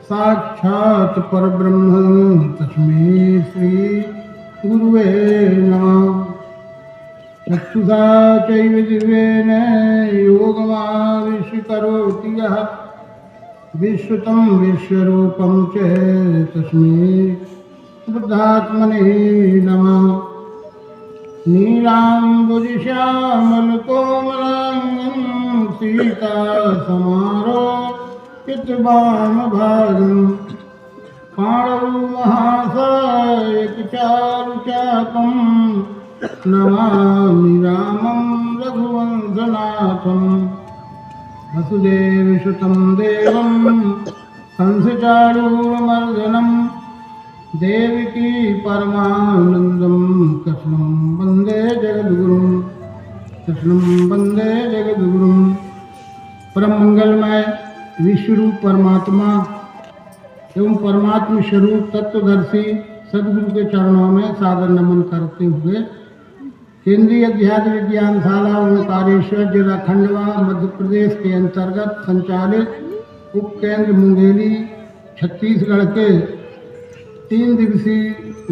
साक्षात् परब्रह्म तस्मै श्री गुरुवे नमः। चक्षुषा चैव दिव्येन योगमाविष्य करोति यः विश्रुतं विश्वरूपं च तस्मै बुद्धात्मने नमः। नीलाम्बुजश्यामलकोमलाङ्गं सीतासमारोपितवामभागं पाणौ महासायकचारुचापं नमामि रामं रघुवंशनाथं। वसुदेवसुतं देवं कंसचाणूरमर्दनं देवकी परमानंदं कृष्णं वंदे जगद्गुरुं। परम मंगलमय विश्वरूप परमात्मा एवं परमात्मा स्वरूप तत्वदर्शी सदगुरु के चरणों में सादर नमन करते हुए केंद्रीय अध्यात्म विज्ञानशाला ओंकारेश्वर जिला खंडवा मध्य प्रदेश के अंतर्गत संचालित उपकेंद्र मुंगेली छत्तीसगढ़ के 3 दिवसीय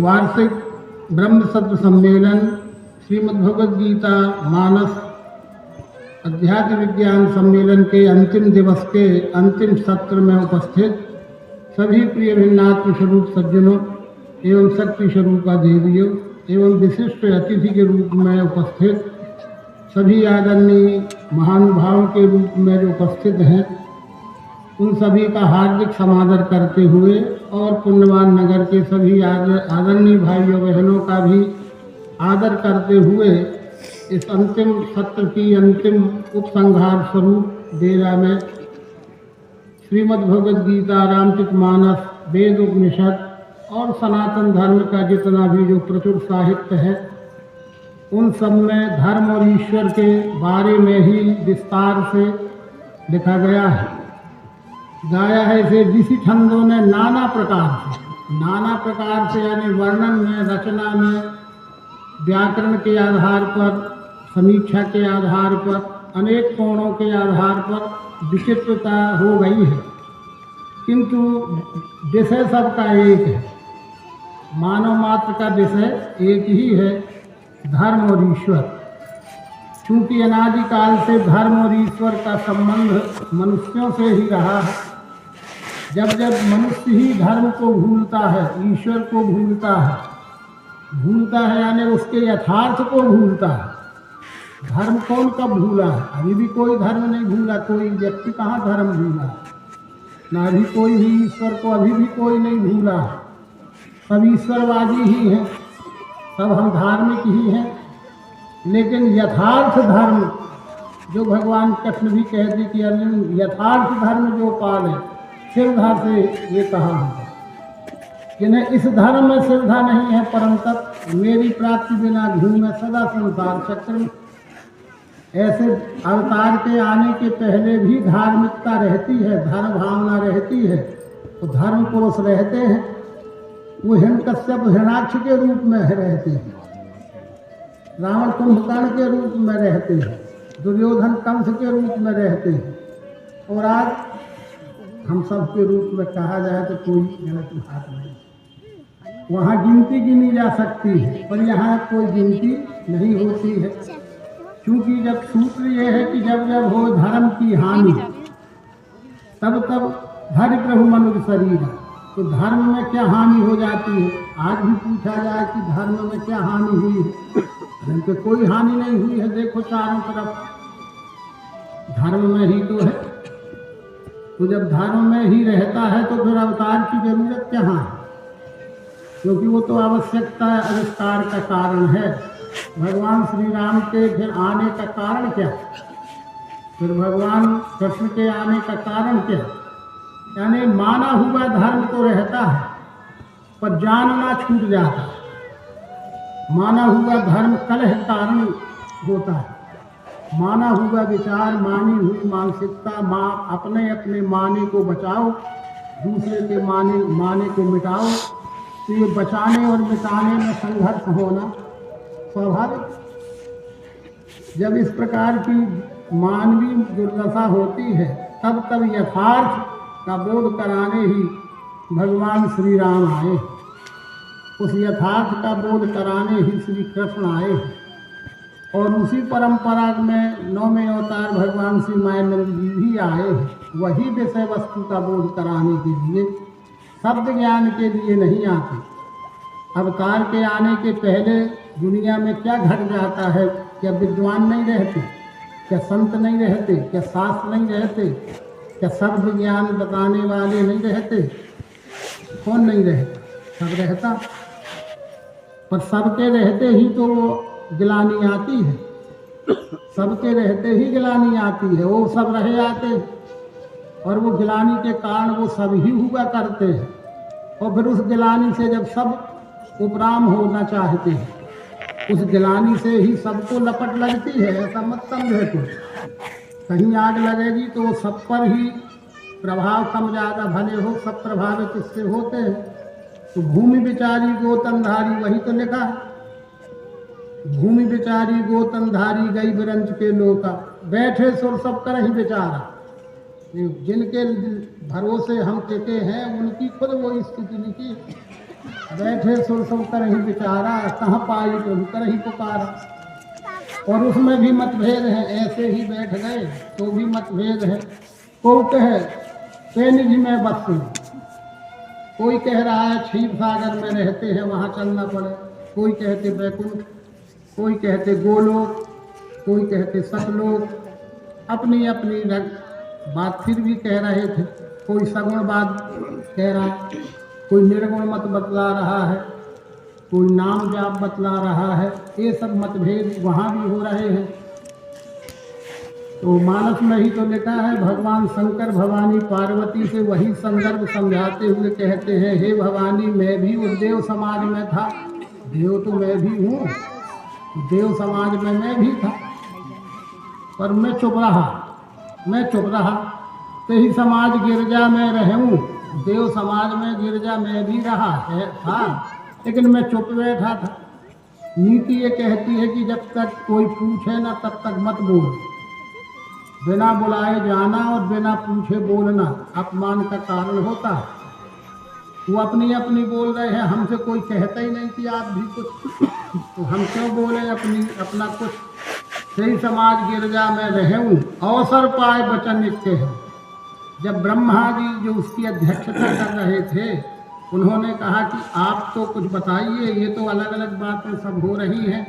वार्षिक ब्रह्म सत्र सम्मेलन श्रीमद्भगवद गीता मानस अध्यात्म विज्ञान सम्मेलन के अंतिम दिवस के अंतिम सत्र में उपस्थित सभी प्रिय भिन्नात्म स्वरूप सज्जनों एवं शक्ति स्वरूपा देवियों एवं विशिष्ट अतिथि के रूप में उपस्थित सभी आदरणीय महानुभावों के रूप में जो उपस्थित हैं, उन सभी का हार्दिक समादर करते हुए और पुण्यवान नगर के सभी आदरणीय भाइयों बहनों का भी आदर करते हुए इस अंतिम सत्र की अंतिम उपसंहार स्वरूप डेरा में श्रीमद्भगवद गीता रामचरितमानस वेद उपनिषद और सनातन धर्म का जितना भी जो प्रचुर साहित्य है, उन सब में धर्म और ईश्वर के बारे में ही विस्तार से लिखा गया है, गाया है। इसे ऋषि छंदों ने नाना प्रकार से यानी वर्णन में, रचना में, व्याकरण के आधार पर, समीक्षा के आधार पर, अनेक कोणों के आधार पर विचित्रता हो गई है, किंतु विषय सबका एक है। मानव मात्र का विषय एक ही है, धर्म और ईश्वर। चूँकि अनादिकाल से धर्म और ईश्वर का संबंध मनुष्यों से ही रहा है। जब जब मनुष्य ही धर्म को भूलता है, ईश्वर को भूलता है यानी उसके यथार्थ को भूलता है। धर्म कौन कब भूला है? अभी भी कोई धर्म नहीं भूला, कोई व्यक्ति कहाँ धर्म भूला, ना अभी कोई भी ईश्वर को अभी भी कोई नहीं भूला है। सब ईश्वरवादी ही हैं, सब हम धार्मिक ही हैं, लेकिन यथार्थ धर्म जो भगवान कृष्ण भी कहते कि अर्जुन यथार्थ धर्म जो पाले श्रद्धा से ये कहा होगा कि न इस धर्म में श्रद्धा नहीं है, परंतु मेरी प्राप्ति बिना घूमे सदा संसार चक्र में। ऐसे अवतार के आने के पहले भी धार्मिकता रहती है, धर्म भावना रहती है, तो धर्म पुरुष रहते हैं। वो हिरण्यकश्यप हिरणाक्ष के रूप में रहते हैं, रावण कुंभकर्ण के रूप में रहते हैं, दुर्योधन कंस के रूप में रहते हैं, और आज हम सब के रूप में कहा जाए तो कोई गलत बात नहीं। वहाँ गिनती गिनी जा सकती है, पर यहाँ कोई गिनती नहीं होती है। क्योंकि जब सूत्र ये है कि जब जब हो धर्म की हानि तब तब धरि प्रभु मनुष्य शरीर। तो धर्म में क्या हानि हो जाती है? आज भी पूछा जाए कि धर्म में क्या हानि हुई है, तो कोई हानि नहीं हुई है। देखो चारों तरफ धर्म में ही तो है। तो जब धर्म में ही रहता है तो फिर अवतार की जरूरत क्या है? क्योंकि वो तो आवश्यकता आविष्कार का कारण है। भगवान श्री राम के फिर आने का कारण क्या? फिर भगवान कृष्ण के आने का कारण क्या? यानी माना हुआ धर्म तो रहता है, पर जानना छूट जाता है। माना हुआ धर्म कलह कारण होता है। माना हुआ विचार, मानी हुई मानसिकता, अपने अपने माने को बचाओ, दूसरे के माने को मिटाओ। तो ये बचाने और मिटाने में संघर्ष होना स्वाभाविक। जब इस प्रकार की मानवीय दुर्दशा होती है तब यथार्थ का बोध कराने ही भगवान श्री राम आए, उस यथार्थ का बोध कराने ही श्री कृष्ण आए और उसी परंपरा में 9वें अवतार भगवान श्री मायानंद जी भी आए हैं। वही विषय वस्तु का बोध कराने के लिए, शब्द ज्ञान के लिए नहीं आते। अवतार के आने के पहले दुनिया में क्या घट जाता है? क्या विद्वान नहीं रहते? क्या संत नहीं रहते? क्या शास्त्र नहीं रहते? क्या शब्द ज्ञान बताने वाले नहीं रहते? कौन नहीं रहता? सब रहता, पर सबके रहते ही तो गिलानी आती है। सबके रहते ही गिलानी आती है। वो सब रहे आते और वो गिलानी के कारण वो सब ही हुआ करते हैं। और फिर उस गिलानी से जब सब उपराम होना चाहते हैं, उस गिलानी से ही सबको लपट लगती है। ऐसा मत समझे तो कहीं आग लगेगी तो वो सब पर ही प्रभाव कम ज़्यादा भले हो, सब प्रभावित इससे होते हैं। तो भूमि बिचारी गोतनधारी, वही तो लिखा है, भूमि बिचारी गोतनधारी गई बिरंच के लोका, बैठे सुर सब कर ही बेचारा। जिनके भरोसे हम टिके हैं उनकी खुद वो स्थिति लिखी, बैठे सुर सब कर ही बेचारा, कहाँ पाई प्रभु कर ही पुकारा। और उसमें भी मतभेद है, ऐसे ही बैठ गए तो भी मतभेद है। कोई कहे पेनिधि में बस, कोई कह रहा है क्षीर सागर में रहते हैं वहाँ चलना पड़े, कोई कहते बैकुंठ, कोई कहते गोलोक, कोई कहते सतलोक। अपनी अपनी बात फिर भी कह रहे थे। कोई सगुण बात कह रहा, कोई निर्गुण मत बतला रहा है, कोई नाम जाप बतला रहा है। ये सब मतभेद वहाँ भी हो रहे हैं। तो मानस में ही तो लिखा है, भगवान शंकर भवानी पार्वती से वही संदर्भ समझाते हुए कहते हैं, हे भवानी मैं भी उस देव समाज में था, देव तो मैं भी हूँ, देव समाज में मैं भी था, पर मैं चुप रहा। ते ही समाज गिरजा में रहूँ, देव समाज में गिरजा में भी रहा है था, लेकिन मैं चुप बैठा था। नीति ये कहती है कि जब तक कोई पूछे ना तब तक मत बोल, बिना बुलाए जाना और बिना पूछे बोलना अपमान का कारण होता है। वो अपनी अपनी बोल रहे हैं, हमसे कोई कहता ही नहीं कि आप भी कुछ, तो हम क्यों बोले अपना कुछ। सही समाज गिरजा में रहूं, अवसर पाए वचन लिखते हैं। जब ब्रह्मा जी जो उसकी अध्यक्षता कर रहे थे, उन्होंने कहा कि आप तो कुछ बताइए, ये तो अलग अलग बातें सब हो रही हैं,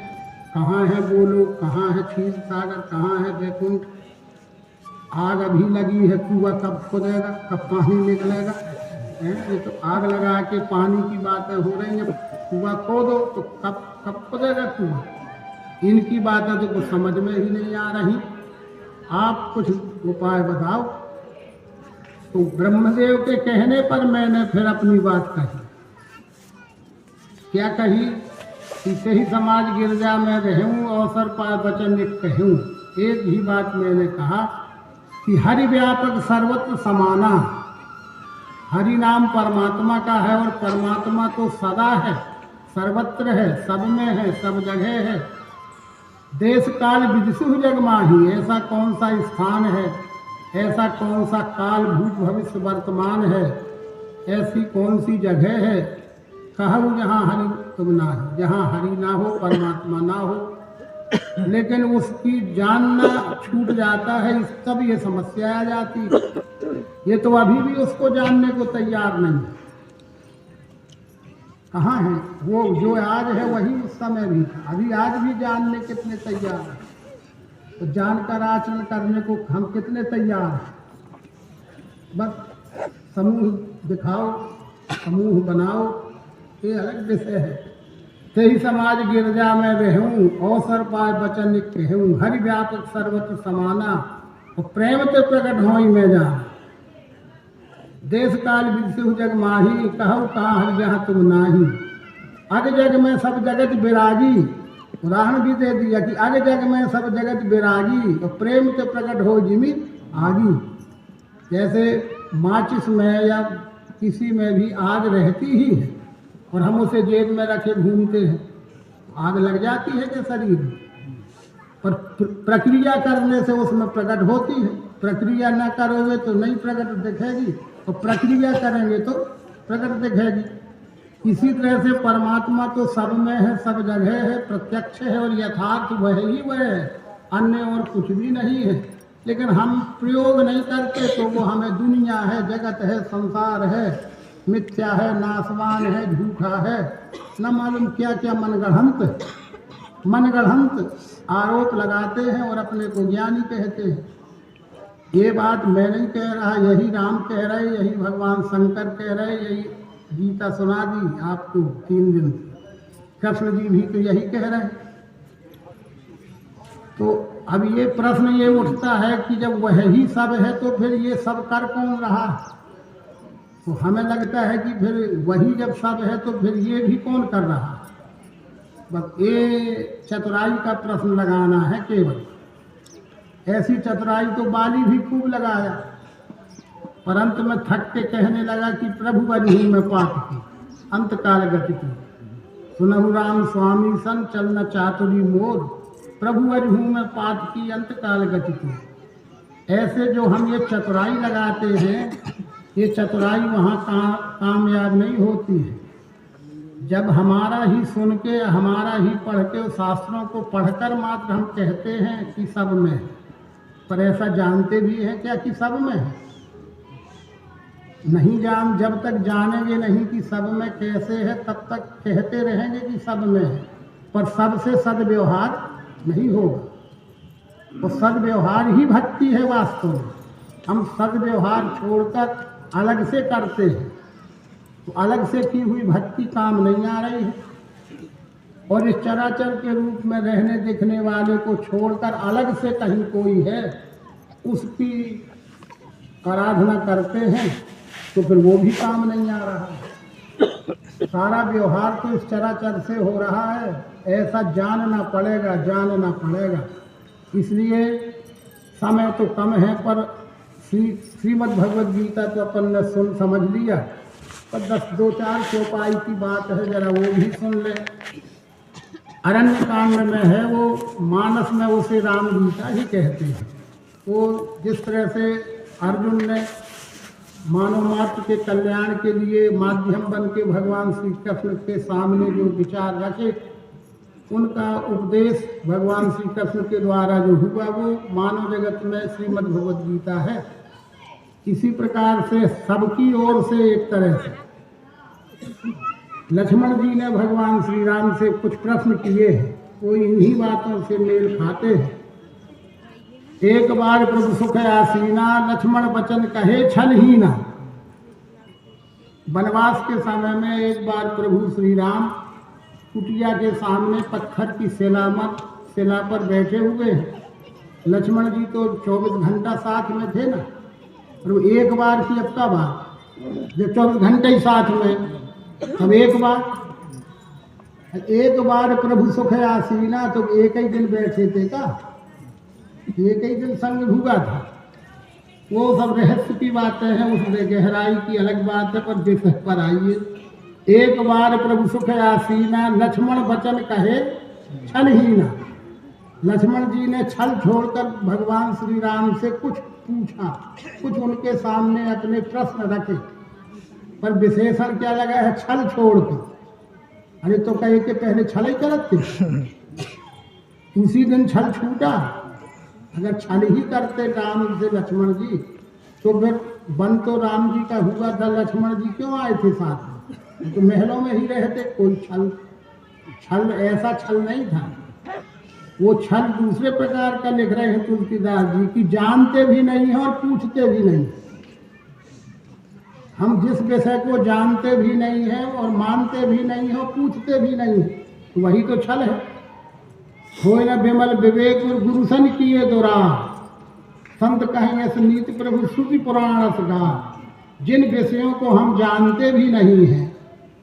कहाँ है गोलोक, कहाँ है क्षीर सागर, कहाँ है बैकुंठ, आग अभी लगी है, कुआं कब खुदेगा, कब पानी निकलेगा। ये तो आग लगा के पानी की बातें हो रही हैं, कुआं खोदो तो कब खुदेगा कुआं। इनकी बातें तो कुछ समझ में ही नहीं आ रही, आप कुछ उपाय बताओ। तो ब्रह्मदेव के कहने पर मैंने फिर अपनी बात कही। क्या कही? इसे ही समाज गिरजा में रहूं, अवसर पाए वचन लिख कहूं। एक ही बात मैंने कहा कि हरि व्यापक सर्वत्र समाना, हरि नाम परमात्मा का है और परमात्मा तो सदा है, सर्वत्र है, सब में है, सब जगह है। देश काल विदिशु जग माही, ऐसा कौन सा स्थान है, ऐसा कौन सा काल भूत भविष्य वर्तमान है, ऐसी कौन सी जगह है, कहूँ जहाँ हरि तुम ना हो, जहाँ हरि ना हो, परमात्मा ना हो। लेकिन उसकी जानना छूट जाता है, तब ये समस्या आ जाती है। ये तो अभी भी उसको जानने को तैयार नहीं है। कहाँ है वो? जो आज है वही उस समय भी था। अभी आज भी जानने कितने तैयार हैं, तो जानकर आचरण करने को हम कितने तैयार हैं। बस समूह दिखाओ, समूह बनाओ, ये अलग विषय है। सही समाज गिरजा में रहूं, अवसर पाए वचन लिख कहूं, हरि व्यापक सर्वत्र समाना, और प्रेम ते प्रकट होई में जाना। देश काल विदिशु जग माही, कहूँ कहाँ हरि जहाँ तुम नाही। अग जग में सब जगत विरागी, उदाहरण भी दे दिया कि अग जग में सब जगत विरागी, और प्रेम ते प्रकट हो जिमी आगी। जैसे माचिस में या किसी में भी आग रहती ही है और हम उसे जेब में रखे घूमते हैं, आग लग जाती है कि शरीर में, पर प्रक्रिया करने से उसमें प्रकट होती है। प्रक्रिया न करोगे तो नहीं प्रकट दिखेगी, और प्रक्रिया करेंगे तो प्रकट दिखेगी। इसी तरह से परमात्मा तो सब में है, सब जगह है, प्रत्यक्ष है और यथार्थ वह ही वह है, अन्य और कुछ भी नहीं है। लेकिन हम प्रयोग नहीं करते तो वो हमें दुनिया है, जगत है, संसार है, मिथ्या है, नाशवान है, झूठा है, न मालूम क्या क्या मनगढ़ंत आरोप लगाते हैं और अपने को ज्ञानी कहते हैं। ये बात मैं नहीं कह रहा, यही राम कह रहे, यही भगवान शंकर कह रहे, यही गीता सुना दी आपको 3 दिन से। कृष्ण जी भी तो यही कह रहे हैं। तो अब ये प्रश्न ये उठता है कि जब वह ही सब है तो फिर ये सब कर कौन रहा? तो हमें लगता है कि फिर वही जब सब है तो फिर ये भी कौन कर रहा? बस ये चतुराई का प्रश्न लगाना है केवल। ऐसी चतुराई तो बाली भी खूब लगाया, पर अंत में थक के कहने लगा कि प्रभु अजहू में पात की अंतकाल गति की, सुनहु राम स्वामी सन चलना चातुरी मोर, प्रभु अजहू में पात की अंतकाल गति की। ऐसे जो हम ये चतुराई लगाते हैं, ये चतुराई वहाँ कामयाब नहीं होती है। जब हमारा ही सुन के, हमारा ही पढ़ के, शास्त्रों को पढ़कर मात्र हम कहते हैं कि सब में है, पर ऐसा जानते भी हैं क्या कि सब में है? नहीं जब तक जानेंगे नहीं कि सब में कैसे है, तब तक कहते रहेंगे कि सब में है, पर सबसे सद्व्यवहार नहीं होगा। तो सद्व्यवहार ही भक्ति है वास्तव में। हम सद्व्यवहार छोड़कर अलग से करते हैं, तो अलग से की हुई भक्ति काम नहीं आ रही है। और इस चराचर के रूप में रहने दिखने वाले को छोड़कर अलग से कहीं कोई है, उसकी आराधना करते हैं, तो फिर वो भी काम नहीं आ रहा है। सारा व्यवहार तो इस चराचर से हो रहा है, ऐसा जानना पड़ेगा। इसलिए समय तो कम है, पर श्रीमद् भगवद गीता तो अपन ने सुन समझ लिया, पर 2-4 चौपाई की बात है, जरा वो भी सुन ले। अरण्य कांड में है, वो मानस में उसे राम गीता ही कहते हैं। वो जिस तरह से अर्जुन ने मानव मात्र के कल्याण के लिए माध्यम बन के भगवान श्री कृष्ण के सामने जो विचार रखे, उनका उपदेश भगवान श्री कृष्ण के द्वारा जो हुआ वो मानव जगत में श्रीमद् भगवद गीता है। इसी प्रकार से सबकी ओर से एक तरह से लक्ष्मण जी ने भगवान श्री राम से कुछ प्रश्न किए हैं, वो इन्हीं बातों से मेल खाते हैं। एक बार प्रभु सुख आसीना, लक्ष्मण बचन कहे छलहीना। वनवास के समय में एक बार प्रभु श्री राम कुटिया के सामने पत्थर की शिला पर बैठे हुए हैं। लक्ष्मण जी तो 24 घंटा साथ में थे ना, और एक बार की अब का बात, जब 24 घंटे ही साथ में, तब एक बार प्रभु सुख आसीना, तो एक ही दिन बैठे थे का? एक ही दिन संग हुआ था। वो सब रहस्य की बातें हैं, उसमें गहराई की अलग बात है, पर विषय पर आइए। एक बार प्रभु सुख आसीना, लक्ष्मण बचन कहे छलहीना। लक्ष्मण जी ने छल छोड़कर भगवान श्री राम से कुछ पूछा, कुछ उनके सामने अपने प्रश्न रखे, पर विशेषण क्या लगा है? छल छोड़कर। अरे तो कहे के पहले छल ही करते, उसी दिन छल छूटा। अगर छल ही करते राम से लक्ष्मण जी, तो फिर बन तो राम जी का हुआ था, लक्ष्मण जी क्यों आए थे साथ में? तो महलों में ही रहते। कोई छल ऐसा छल नहीं था। वो छल दूसरे प्रकार का लिख रहे हैं तुलसीदास जी की, जानते भी नहीं है और पूछते भी नहीं। हम जिस विषय को जानते भी नहीं है और मानते भी नहीं है और पूछते भी नहीं है, तो वही तो छल है। होय न विमल विवेक और गुरुसन किए दुरा, संत कहेंगे नीति प्रभु श्रुति पुराण गा। जिन विषयों को हम जानते भी नहीं हैं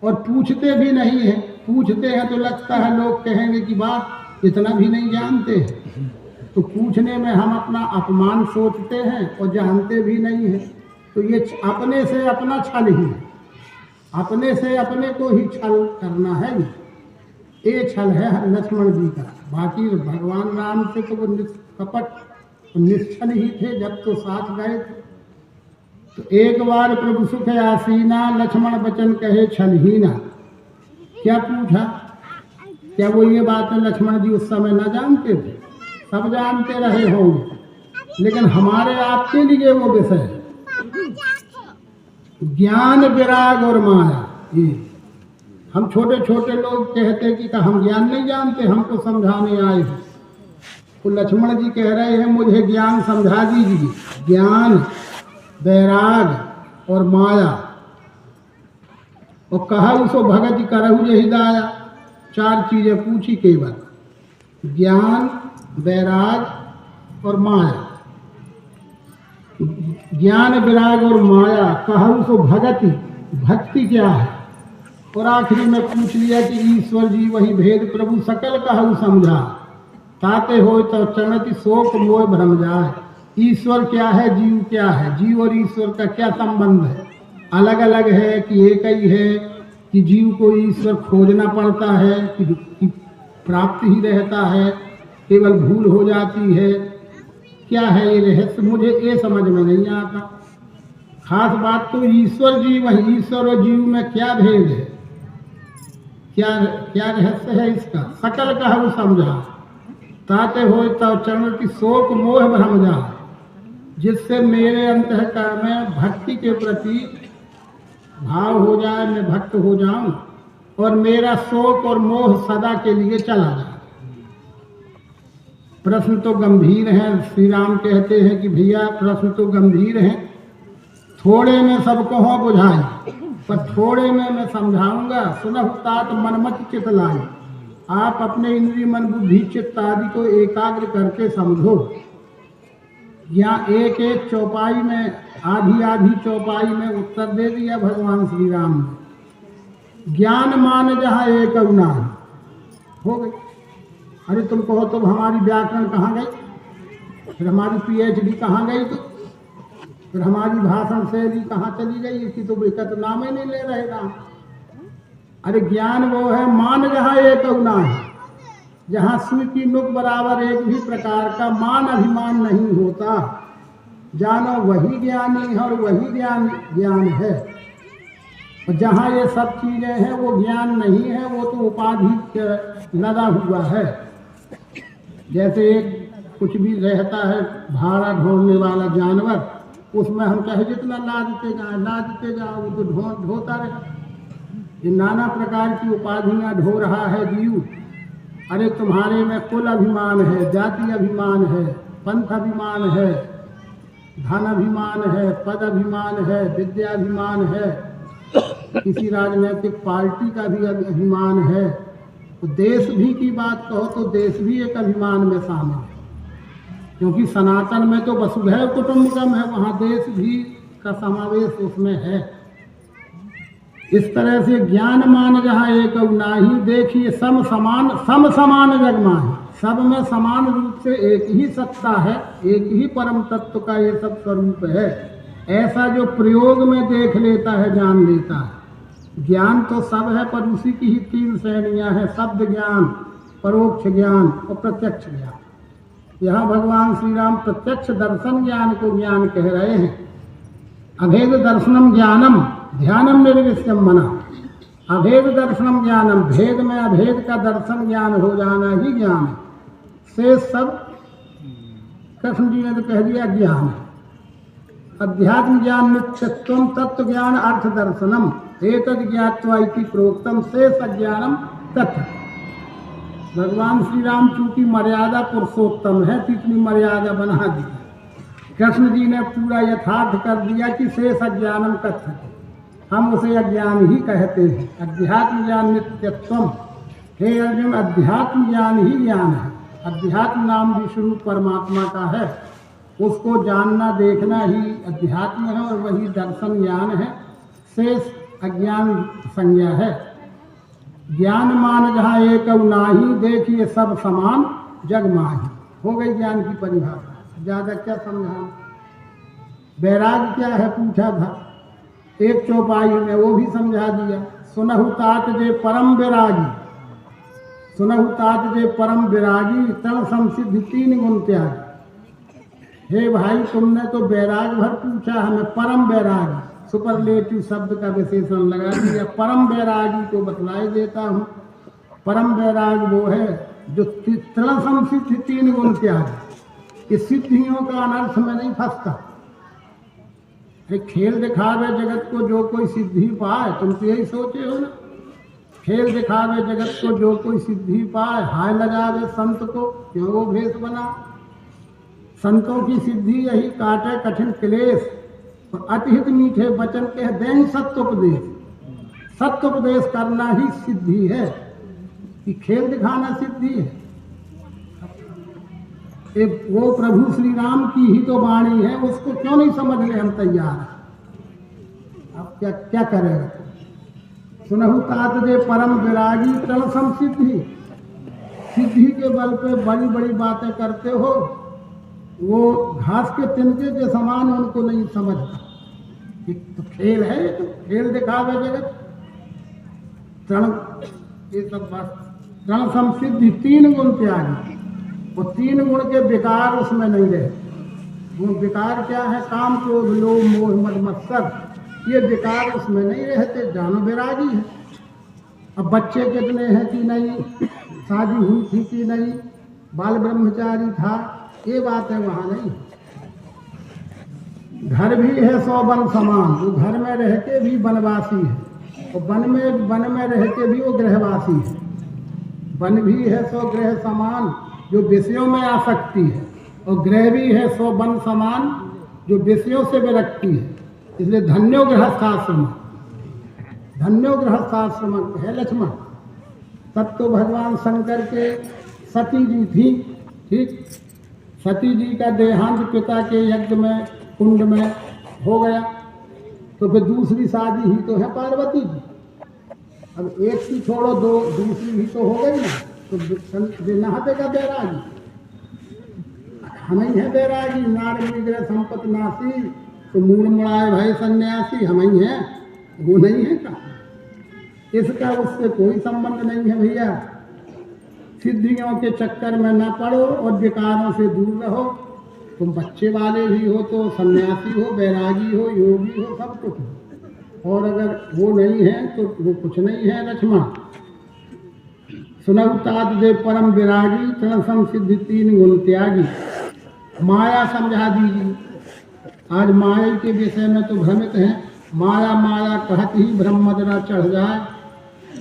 और पूछते भी नहीं हैं, पूछते हैं तो लगता है लोग कहेंगे कि बात इतना भी नहीं जानते, तो पूछने में हम अपना अपमान सोचते हैं और जानते भी नहीं हैं। तो ये अपने से अपना छल ही है, अपने से अपने को ही छल करना है। ये छल है लक्ष्मण जी का। बाकी भगवान राम से तो वो निष्कपट निश्चल ही थे, जब तो साथ गए थे। तो एक बार प्रभु सुख आसीना, लक्ष्मण बचन कहे छलहीना। क्या पूछा? क्या वो ये बातें लक्ष्मण जी उस समय न जानते थे? सब जानते रहे होंगे, लेकिन हमारे आपके लिए वो विषय है ज्ञान, विराग और माया। ये हम छोटे छोटे लोग कहते कि हम ज्ञान नहीं जानते, हमको समझाने आए हैं। तो लक्ष्मण जी कह रहे हैं मुझे ज्ञान समझा दीजिए। ज्ञान, वैराग और माया। और कहा उसो भगत करहु यही दाया। 4 चीजें पूछी केवल, ज्ञान, वैराग और माया। ज्ञान, विराग और माया कहु सो भगति। भक्ति क्या है? और आखिरी में पूछ लिया कि ईश्वर जी वही भेद प्रभु सकल कहु समझा। ताते हो तो चरणति शोक मोह भ्रम जाए। ईश्वर क्या है, जीव क्या है? जीव और ईश्वर का क्या संबंध है? अलग अलग है कि एक ही है? कि जीव को ईश्वर खोजना पड़ता है कि प्राप्त ही रहता है, केवल भूल हो जाती है? क्या है ये रहस्य? मुझे ये समझ में नहीं आता। खास बात तो ईश्वर जीव है, ईश्वर और जीव में क्या भेद है? क्या रहस्य है इसका? सकल कहु समझा। ताते हो तब चरण की शोक मोह भ्रम जा। जिससे मेरे अंतःकरण में भक्ति के प्रति भाव हो जाए, मैं भक्त हो जाऊं और मेरा शोक और मोह सदा के लिए चला जाए। प्रश्न तो गंभीर हैं। श्री राम कहते हैं कि भैया प्रश्न तो गंभीर हैं, थोड़े में सबको हो बुझाई, पर थोड़े में मैं समझाऊंगा। सुनहु तात मनमत चित लाई। आप अपने इंद्रिय मन बुद्धि चित्त आदि को एकाग्र करके समझो। यहाँ एक एक चौपाई में, आधी आधी चौपाई में उत्तर दे दिया भगवान श्री राम ने। ज्ञान मान जहाँ एक अवनाही हो गई। अरे तुम कहो तो हमारी व्याकरण कहाँ गई, फिर हमारी PhD कहाँ गई, तो फिर हमारी भाषण शैली कहाँ चली गई? इसकी तो बेकत नाम ही नहीं ले रहे राम। अरे ज्ञान वो है मान जहाँ एक अवना है, जहाँ सुई की नुक बराबर एक भी प्रकार का मान अभिमान नहीं होता। जानो वही ज्ञानी है और वही ज्ञान है। और जहाँ ये सब चीजें हैं वो ज्ञान नहीं है, वो तो उपाधि लगा हुआ है। जैसे एक कुछ भी रहता है भाड़ा ढोने वाला जानवर, उसमें हम चाहे जितना लादते जाओ वो तो ढोता रहे। ये नाना प्रकार की उपाधियां ढो रहा है जीव। अरे तुम्हारे में कुल अभिमान है, जाति अभिमान है, पंथ अभिमान है, धन अभिमान है, पद अभिमान है, विद्या अभिमान है, किसी राजनीतिक पार्टी का भी अभिमान है। तो देश भी की बात कहो तो देश भी एक अभिमान में शामिल है, क्योंकि सनातन में तो वसुधैव कुटुंबकम है, वहाँ देश भी का समावेश उसमें है। इस तरह से ज्ञान मान जहाँ एक नाही। देखिए सम समान जग माही। सब में समान रूप से एक ही सत्ता है, एक ही परम तत्व का ये सब स्वरूप है। ऐसा जो प्रयोग में देख लेता है, जान लेता है। ज्ञान तो सब है, पर उसी की ही 3 श्रेणियां हैं, शब्द ज्ञान, परोक्ष ज्ञान और प्रत्यक्ष ज्ञान। यहाँ भगवान श्री राम प्रत्यक्ष दर्शन ज्ञान को ज्ञान कह रहे हैं। अभेद दर्शनम ज्ञानम ध्यानम निर्विष्यम मना। अभेद दर्शनम ज्ञानम, भेद में अभेद का दर्शन ज्ञान हो जाना ही ज्ञान है। से सब कृष्ण जी ने तो कह दिया ज्ञान है। अध्यात्म ज्ञान नित्यत्वम, तत्व ज्ञान अर्थ दर्शनम, एतद् ज्ञात्वा इति प्रोक्तम शेष ज्ञानम तत्व। भगवान श्री राम चूंकि मर्यादा पुरुषोत्तम है तो इतनी मर्यादा बना दी। कृष्ण जी ने पूरा यथार्थ कर दिया कि शेष ज्ञानम तत्व, हम उसे अज्ञान ही कहते हैं। अध्यात्म ज्ञान नित्यत्वम, हे अर्जुन अध्यात्म ज्ञान ही ज्ञान है। अध्यात्म नाम विष्णु परमात्मा का है, उसको जानना देखना ही अध्यात्म है और वही दर्शन ज्ञान है। शेष अज्ञान संज्ञा है। ज्ञान मान जहाँ एक नाही। देखिए सब समान जग माही। हो गई ज्ञान की परिभाषा, ज्यादा क्या समझा। वैराग क्या है पूछा था, एक चौपाई में वो भी समझा दिया। सुनहु तात जे परम विरागी, सुनहु तात जे परम विरागी, तन संसिद्धि 3 गुण त्यागी। हे भाई तुमने तो बैराग भर पूछा, हमें परम बैरागी सुपरलेटिव शब्द का विशेषण लगा दिया। परम बैरागी को बतलाई देता हूँ। परम बैराग वो है जो तृण संसिद्धि 3 गुण त्याग, इस सिद्धियों का अनर्थ में नहीं फंसता। खेल दिखावे जगत को जो कोई सिद्धि पाए, तुम तो यही सोचे हो ना। खेल दिखावे जगत को जो कोई सिद्धि पाए, हाय लगावे संत को क्यों वो भेष बना। संतों की सिद्धि यही काटे कठिन क्लेश, और अतिहित मीठे वचन कह दें सत्योपदेश। सत्योपदेश करना ही सिद्धि है, कि खेल दिखाना सिद्धि है। एक वो प्रभु श्री राम की ही तो वाणी है, उसको क्यों नहीं समझने हम तैयार हैं। अब क्या क्या करेगा। सुनहु तात दे परम विरागी तल संसिद्धि, सिद्धि के बल पे बड़ी बड़ी बातें करते हो, वो घास के तिनके के समान उनको नहीं समझता। तो खेल है, तो खेल दिखावे जगत। तृण ये सब बात, तृण संसिद्धि 3 गुण त्यागी, वो 3 गुण के विकार उसमें नहीं रहे। वो विकार क्या है? काम, क्रोध, लोभ, मोह, मद, मत्सर, ये विकार उसमें नहीं रहते। जानो विरागी है। अब बच्चे कितने हैं कि नहीं, शादी हुई थी कि नहीं, बाल ब्रह्मचारी था, ये बात है, वहाँ नहीं। घर भी है 100 वन समान, वो घर में रह के भी वनवासी है, और वन में रह के भी वो गृहवासी है। वन भी है 100 गृह समान, जो विषयों में आसक्ति है, और गृह भी है 100 वन समान, जो विषयों से विरक्ति है। इसलिए धन्यो गृहस्थाश्रम, धन्यो गृहस्थाश्रम है लक्ष्मण। तब तो भगवान शंकर के सती जी थी, ठीक। सती जी का देहांत पिता के यज्ञ में, कुंड में हो गया, तो फिर दूसरी शादी ही तो है पार्वती जी। अब एक की छोड़ो, दूसरी ही तो हो गई ना, तो नहाते का बैरागी हम ही है। बैरागी नार निग्रह संपत नासी, तो मूड मुड़ाए भय सन्यासी हम ही है, वो नहीं है का। इसका उससे कोई संबंध नहीं है भैया। सिद्धियों के चक्कर में न पड़ो और विकारों से दूर रहो। तुम बच्चे वाले भी हो तो सन्यासी हो, बैरागी हो, योगी हो, सब कुछ हो। और अगर वो नहीं है तो वो कुछ नहीं है लक्ष्मण। सुनहु तात दे परम विरागी, तृण संसिद्धि 3 गुण त्यागी। माया समझा दीजिए। आज माया के विषय में तो भ्रमित हैं। माया माया कहत ही भ्रम मदरा चढ़ जाए,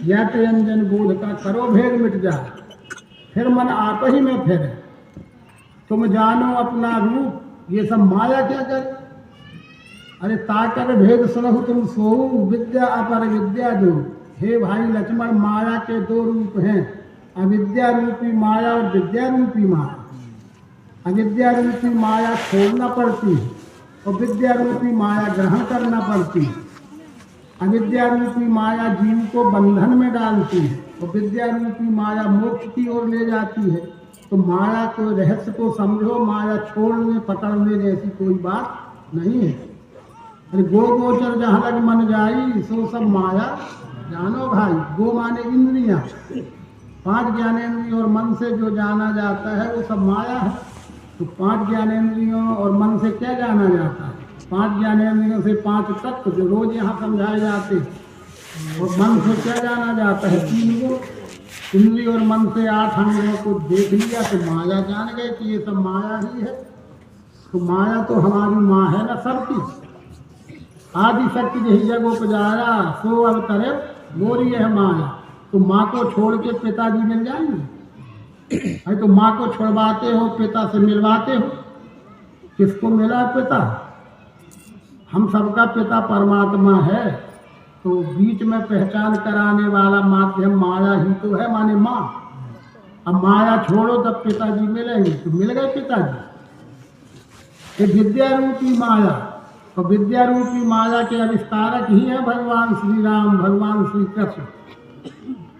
या तो अंजन बोध का करो भेद मिट जाए। फिर मन आप ही में फिरे, तुम जानो अपना रूप, ये सब माया क्या करे। अरे ताकर भेद सुनहु तुम सोऊ, विद्या अपर विद्या दो। हे भाई लक्ष्मण, माया के 2 रूप हैं, अविद्या रूपी माया और विद्या रूपी माया। अविद्या रूपी माया छोड़ना पड़ती है, और विद्या रूपी माया ग्रहण करना पड़ती है। अविद्या रूपी माया जीव को बंधन में डालती है, और विद्या रूपी माया मोक्ष की ओर ले जाती है। तो माया को रहस्य को समझो, माया छोड़ने पकड़ने जैसी कोई बात नहीं है। अरे गो गोचर जहाँ लग मन जाई, सो सब माया जानो भाई। गो माने इंद्रियां, 5 ज्ञानेंद्रियों और मन से जो जाना जाता है वो सब माया है। तो 5 ज्ञानेंद्रियों और मन से क्या जाना जाता है? 5 ज्ञानेंद्रियों से 5 तत्व जो रोज यहाँ समझाए जाते हैं। और मन से क्या जाना जाता है? 3 गुण। इंद्रिय और मन से 8 अंगों को देख लिया तो माया जान गए कि ये सब माया ही है। तो माया तो हमारी माँ है ना सबकी। आदि शक्ति यही जग उपजाया, सो अवतरे मोरी है माया। तो माँ को छोड़ के पिताजी मिल जाएंगे? अरे तो माँ को छोड़वाते हो, पिता से मिलवाते हो। किसको मिला पिता? हम सबका पिता परमात्मा है। तो बीच में पहचान कराने वाला माध्यम माया ही तो है, माने माँ। अब माया छोड़ो तब पिताजी मिलेंगे, तो मिल गए पिताजी। ये विद्या रूपी माया, और विद्या रूपी माया के आविष्कारक ही है भगवान श्री राम, भगवान श्री कृष्ण।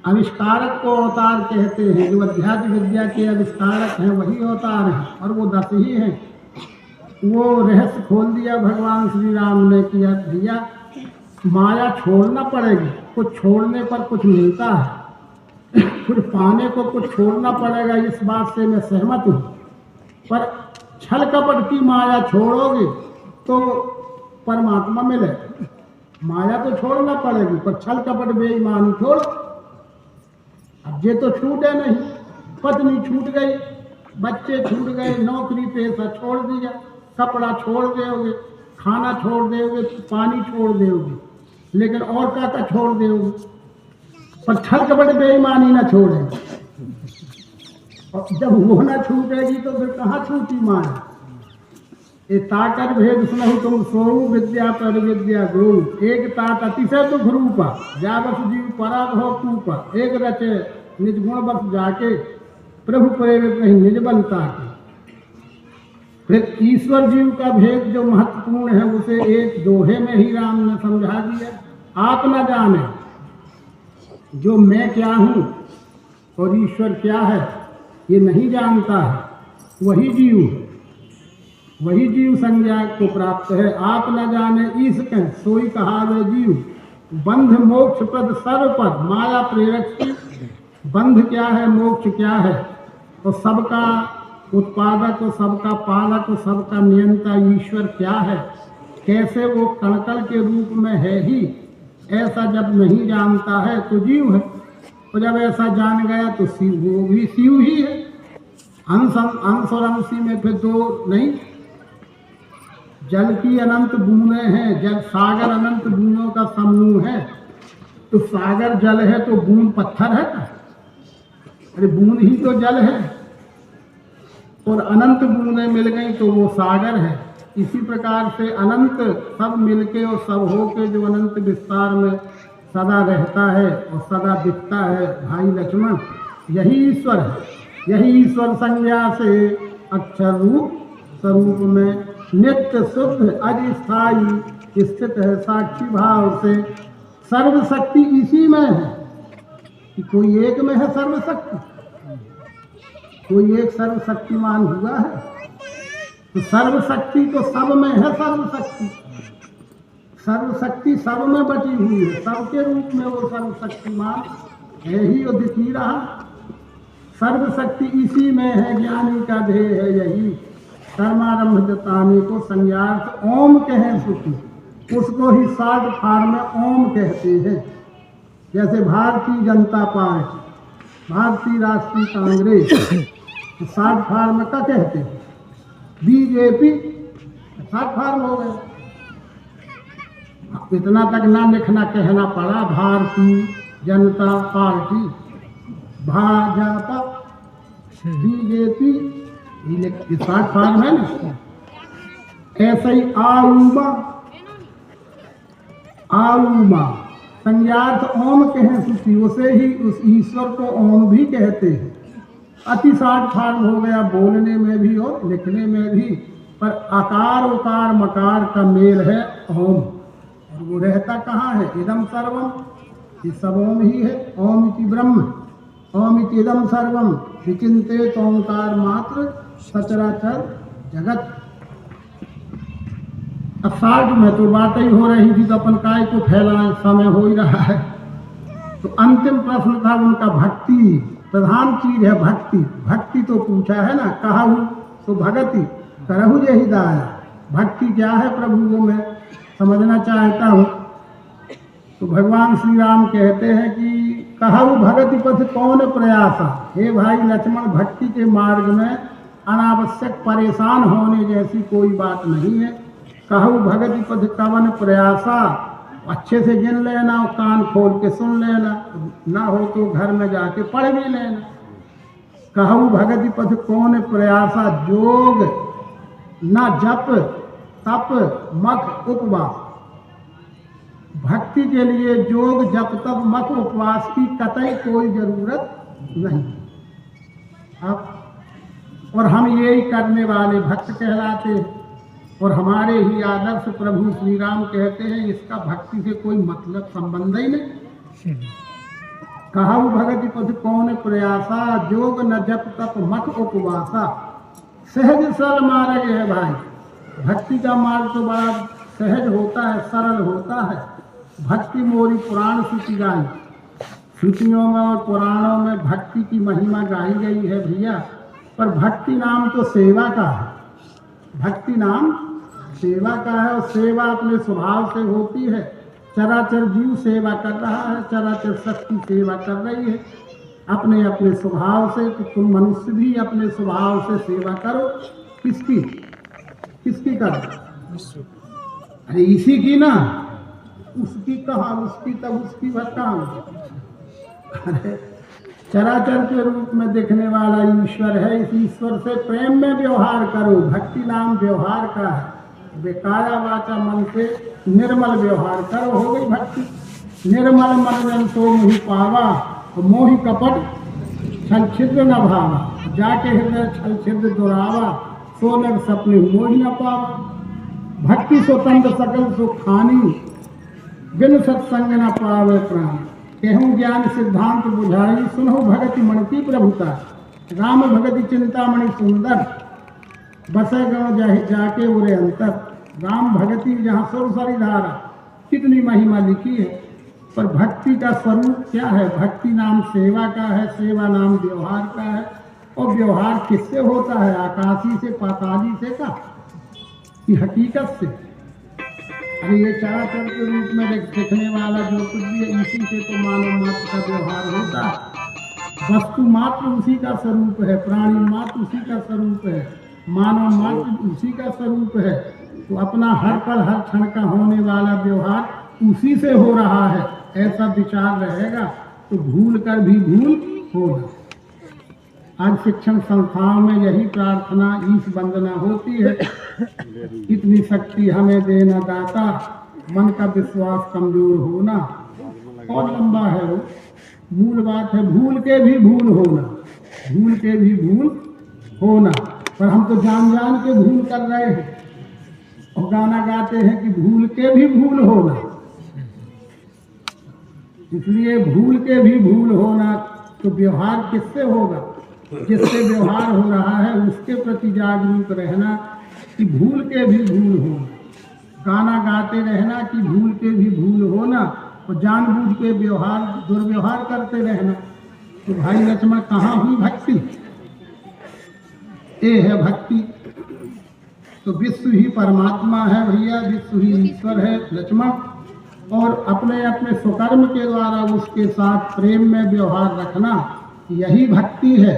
आविष्कारक को अवतार कहते हैं। जो अध्यात्म विद्या के आविष्कारक हैं वही अवतार हैं, और वो 10 ही हैं। वो रहस्य खोल दिया भगवान श्री राम ने, किया दिया माया छोड़ना पड़ेगी। कुछ छोड़ने पर कुछ मिलता है, फिर पाने को कुछ छोड़ना पड़ेगा। इस बात से मैं सहमत हूँ, पर छल कपट की माया छोड़ोगे तो परमात्मा मिले। माया तो छोड़ना पड़ेगी, पर छल कपट बेईमानी छोड़। अब ये तो छूटे नहीं, पत्नी छूट गई, बच्चे छूट गए, नौकरी पैसा छोड़ दिया, कपड़ा छोड़ दोगे, खाना छोड़ दोगे, पानी छोड़ दोगे, लेकिन और का छोड़ दोगे, पर छल कपट बेईमानी ना छोड़ेगी। और जब वो ना छूटेगी तो फिर कहाँ छूटी माया। ये ताकर भेद सुनहु तुम सोऊ, विद्या पर विद्या गो। एक तात अतिशय दुख रूपा, जावस जीव परा भव कूपा। एक रचे निज गुण बस जाके, प्रभु प्रेरित नहीं निज बनता के। फिर ईश्वर जीव का भेद जो महत्वपूर्ण है उसे एक दोहे में ही राम ने समझा दिया। आप न जाने जो मैं क्या हूँ और ईश्वर क्या है, ये नहीं जानता है, वही जीव है, वही जीव संज्ञा को प्राप्त है। आप न जाने ईश कह सोई कहावे जीव। बंध मोक्ष पद सर्व पर माया प्रेरक की। बंध क्या है, मोक्ष क्या है, तो सबका उत्पादक और सबका पालक और सबका नियंता ईश्वर क्या है, कैसे वो कणकण के रूप में है ही, ऐसा जब नहीं जानता है तो जीव है। और जब ऐसा जान गया तो शिव, वो भी शिव ही है। अंश और अंशी में फिर दो नहीं। जल की अनंत बूंदें हैं, जल सागर अनंत बूंदों का समूह है। तो सागर जल है तो बूंद पत्थर है ना? अरे बूंद ही तो जल है, और अनंत बूंदें मिल गई तो वो सागर है। इसी प्रकार से अनंत सब मिलके और सब होके जो अनंत विस्तार में सदा रहता है और सदा दिखता है भाई लक्ष्मण, यही ईश्वर है। यही ईश्वर संज्ञा से अक्षर रूप स्वरूप में नित्य शुद्ध अस्थायी स्थित है। साक्षी भाव से सर्वशक्ति इसी में है कि कोई एक में है सर्वशक्ति, कोई एक सर्वशक्तिमान हुआ है। तो सर्वशक्ति तो सब में है, सर्वशक्ति सर्वशक्ति सब में बटी हुई है, सबके रूप में वो सर्वशक्तिमान है ही और दिख ही रहा। सर्वशक्ति इसी में है, ज्ञानी का ध्येय है यही। कर्मारंभ जताने को संज्ञार्थ ओम कहें सुखी, उसको ही शॉर्ट फॉर्म में ओम कहते हैं। जैसे भारतीय जनता पार्टी, भारतीय राष्ट्रीय कांग्रेस, शॉर्ट फॉर्म में क्या कहते हैं? बीजेपी, शॉर्ट फॉर्म हो गया। इतना तक ना लिखना, कहना पड़ा भारतीय जनता पार्टी, भाजपा, बीजेपी, ये शॉर्ट फॉर्म है ना। ऐसे ही आऊमा, आऊमा संज्ञार्थ ओम कहें सुखी, उसे ही उस ईश्वर को ओम भी कहते हैं। अति शॉर्ट फॉर्म हो गया बोलने में भी और लिखने में भी, पर आकार उकार मकार का मेल है ओम। और वो रहता कहाँ है? इदम सर्वम, ये सब ओम ही है। ओम इति ब्रह्म, ओम इति इदम सर्वम विचिंतेत ओंकार मात्र सचराचर जगत। अब शॉर्ट में तो बातें ही हो रही थी, तो अपन काय को फैलाएं, समय हो ही रहा है। तो अंतिम प्रश्न था उनका भक्ति, प्रधान चीज है भक्ति। भक्ति तो पूछा है ना, कहु तो भगति करहु यही दाया। भक्ति क्या है प्रभु, वो मैं समझना चाहता हूँ। तो भगवान श्री राम कहते हैं कि कहु भगति पथ कौन प्रयासा। हे भाई लक्ष्मण, भक्ति के मार्ग में अनावश्यक परेशान होने जैसी कोई बात नहीं है। कहु भगति पथ कवन प्रयासा, अच्छे से गिन लेना और कान खोल के सुन लेना, ना हो तो घर में जाके पढ़ भी लेना। कहु भगति पथ कौन प्रयासा, जोग न जप तप मख उपवास। भक्ति के लिए जोग जप तप मख उपवास की कतई कोई जरूरत नहीं। अब और हम यही करने वाले भक्त कहलाते हैं, और हमारे ही आदर्श प्रभु श्री राम कहते हैं इसका भक्ति से कोई मतलब संबंध ही नहीं। कहु भगति पथ कौन प्रयासा, जोग न जप तप मख उपवासा। सहज सरल मार्ग है भाई, भक्ति का मार्ग तो बड़ा सहज होता है, सरल होता है। भक्ति मोरी पुराण श्रुति गाई, श्रुतियों में और पुराणों में भक्ति की महिमा गाई गई है भैया। पर भक्ति नाम तो सेवा का है, भक्ति नाम सेवा का है, और सेवा अपने स्वभाव से होती है। चराचर जीव सेवा कर रहा है, चराचर शक्ति सेवा कर रही है अपने अपने स्वभाव से। तो तुम मनुष्य भी अपने स्वभाव से सेवा करो। किसकी किसकी करो? अरे इसी की ना, उसकी कहाँ, उसकी तब उसकी बताओ। अरे चराचर के रूप में देखने वाला ईश्वर है, इस ईश्वर से प्रेम में व्यवहार करो। भक्ति नाम व्यवहार का है, बेकाया वाचा मन से निर्मल व्यवहार करो, हो गई भक्ति। निर्मल मन जन सो मोहि पावा, मोहि कपट छल छिद्र न भावा, जाके हृदय छल छिद्र दुरावा, सो नर सपने मोहि न पावा। भक्ति स्वतंत्र सकल सुख खानी, बिन सत्संग न पावे प्राण। केहूँ ज्ञान सिद्धांत बुझाई, सुनो भगति मणि प्रभुता। राम भगति चिंतामणि सुंदर, बसे गण जाके उरे अंतर। राम भगति जहाँ सुरसरी धारा, कितनी महिमा लिखी है। पर भक्ति का स्वरूप क्या है? भक्ति नाम सेवा का है, सेवा नाम व्यवहार का है। और व्यवहार किससे होता है? आकाशी से, पाताली से का कि हकीकत से? अरे ये चराचर के रूप में देखने वाला जो कुछ भी है, इसी से तो मानव मात्र का व्यवहार होता है। वस्तु मात्र उसी का स्वरूप है, प्राणी मात्र उसी का स्वरूप है, मानव मात्र उसी का स्वरूप है। तो अपना हर पल हर क्षण का होने वाला व्यवहार उसी से हो रहा है, ऐसा विचार रहेगा तो भूल कर भी भूल होगा। आज शिक्षण संस्थाओं में यही प्रार्थना, ईश वंदना होती है। इतनी शक्ति हमें देना दाता, मन का विश्वास कमजोर होना। और लंबा है वो, मूल बात है भूल के भी भूल होना, भूल के भी भूल होना। पर हम तो जान जान के भूल कर रहे हैं और गाना गाते हैं कि भूल के भी भूल होना। इसलिए भूल के भी भूल होना, तो व्यवहार किससे होगा? जिससे व्यवहार हो रहा है उसके प्रति जागरूक रहना कि भूल के भी भूल होना। गाना गाते रहना कि भूल के भी भूल होना, और जानबूझ के व्यवहार दुर्व्यवहार करते रहना। तो भाई लक्ष्मण कहाँ हुई भक्ति? ये है भक्ति। तो विश्व ही परमात्मा है भैया, विश्व ही ईश्वर है लक्ष्मण। और अपने अपने स्वकर्म के द्वारा उसके साथ प्रेम में व्यवहार रखना, यही भक्ति है।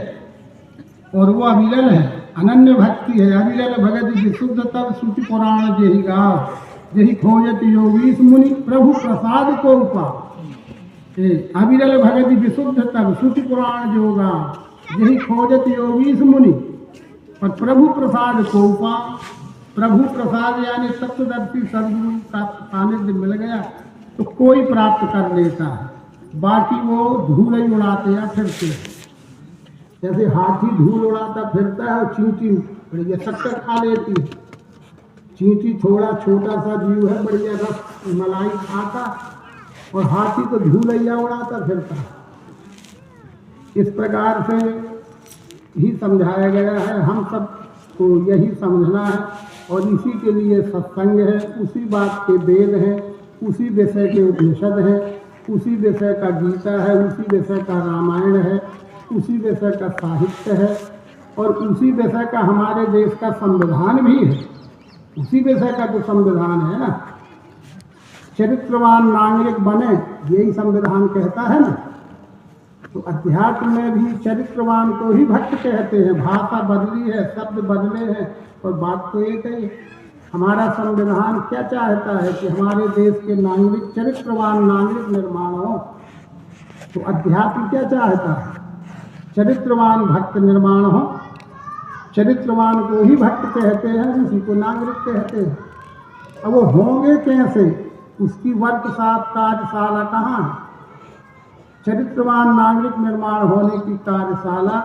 और वो अविरल है, अनन्य भक्ति है। अविरल भगत विशुद्ध तब श्रुति पुराण जेहि गाव, जेहि खोजत योगीश मुनि प्रभु प्रसाद को उपा। अविरल भगत विशुद्ध तब श्रुति पुराण जो गाव, जेहि खोजत योगीश मुनि पर प्रभु प्रसाद को उपा। प्रभु प्रसाद यानी सप्तदर्शी सदगुरु का सानिध्य मिल गया तो कोई प्राप्त कर लेता है, बाकी वो धूल ही उड़ाते या फिरते। जैसे हाथी धूल उड़ाता फिरता है और चींटी बढ़िया शक्कर खा लेती है। चींटी थोड़ा छोटा सा जीव है, बढ़िया रस मलाई खाता, और हाथी तो धूलैया उड़ाता फिरता है। इस प्रकार से ही समझाया गया है। हम सब को यही समझना है, और इसी के लिए सत्संग है, उसी बात के वेद हैं, उसी विषय के उपनिषद हैं, उसी विषय का गीता है, उसी विषय का रामायण है, उसी विषय का साहित्य है, और उसी विषय का हमारे देश का संविधान भी है। उसी विषय का तो संविधान है ना, चरित्रवान नागरिक बने, यही संविधान कहता है ना। तो अध्यात्म में भी चरित्रवान को ही भक्त कहते हैं। भाषा बदली है, शब्द बदले हैं, और बात तो एक ही। हमारा संविधान क्या चाहता है कि हमारे देश के नागरिक चरित्रवान नागरिक निर्माण हो। तो अध्यात्म क्या चाहता है? चरित्रवान भक्त निर्माण हो। चरित्रवान को ही भक्त कहते हैं, उसी को नागरिक कहते हैं। अब वो होंगे कैसे? उसकी वर्कशॉप कार्यशाला कहाँ है? चरित्रवान नागरिक निर्माण होने की कार्यशाला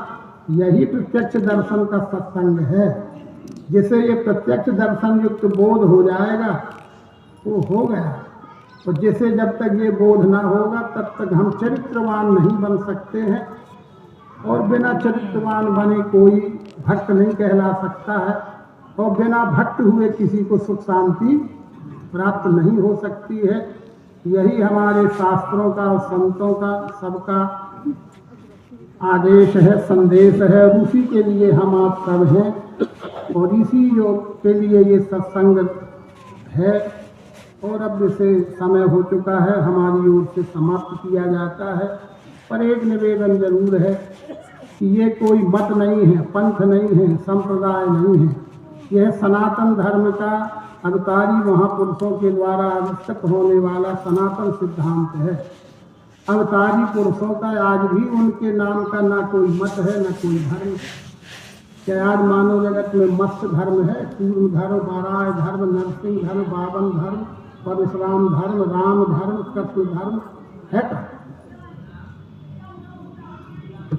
यही प्रत्यक्ष दर्शन का सत्संग है। जिसे ये प्रत्यक्ष दर्शन युक्त बोध हो जाएगा वो हो गया। और जिसे जब तक ये बोध ना होगा तब तक हम चरित्रवान नहीं बन सकते हैं, और बिना चरित्रवान बने कोई भक्त नहीं कहला सकता है, और बिना भक्त हुए किसी को सुख शांति प्राप्त नहीं हो सकती है। यही हमारे शास्त्रों का और संतों का सबका आदेश है, संदेश है, उसी के लिए हम आप सब हैं। और इसी जो के लिए ये सत्संग है। और अब जैसे समय हो चुका है, हमारी ओर से समाप्त किया जाता है। पर एक निवेदन जरूर है कि ये कोई मत नहीं है, पंथ नहीं है, संप्रदाय नहीं है। यह सनातन धर्म का अवतारी महापुरुषों के द्वारा आविष्कृत होने वाला सनातन सिद्धांत है। अवतारी पुरुषों का आज भी उनके नाम का ना कोई मत है, ना कोई धर्म। क्या आज मानव जगत में मत्स्य धर्म है, कूर्म धर्म, बाराय धर्म, नरसिंह धर्म, बावन धर्म, परशुराम धर्म, राम धर्म, कृष्ण धर्म है का?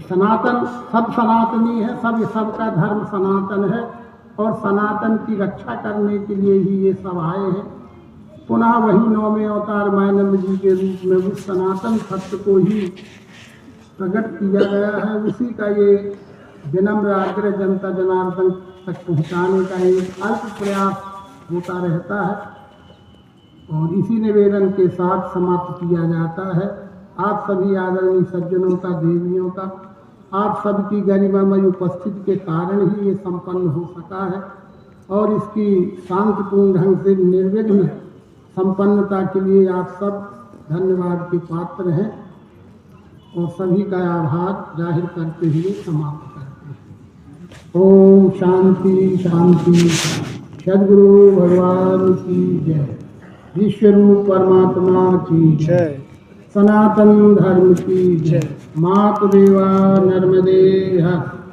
सनातन सब सनातनी है, सबका धर्म सनातन है। और सनातन की रक्षा करने के लिए ही ये सब आए हैं। पुनः वही 9वें अवतार मायानंद जी के रूप में उस सनातन सत्य को ही प्रकट किया गया है। उसी का ये विनम्र आग्रह जनता जनार्दन तक पहुँचाने का एक अल्प प्रयास होता रहता है और इसी निवेदन के साथ समाप्त किया जाता है। आप सभी आदरणीय सज्जनों का, देवियों का, आप सबकी गरिमामय उपस्थिति के कारण ही ये संपन्न हो सका है और इसकी शांतिपूर्ण ढंग से निर्विघ्न संपन्नता के लिए आप सब धन्यवाद के पात्र हैं और सभी का आभार जाहिर करते हुए समाप्त करते हैं। ओम शांति शांति। सद्गुरु भगवान की जय। विश्वरूप परमात्मा की जय। सनातन धर्म की जय। मातु देवा नर्मदे हर।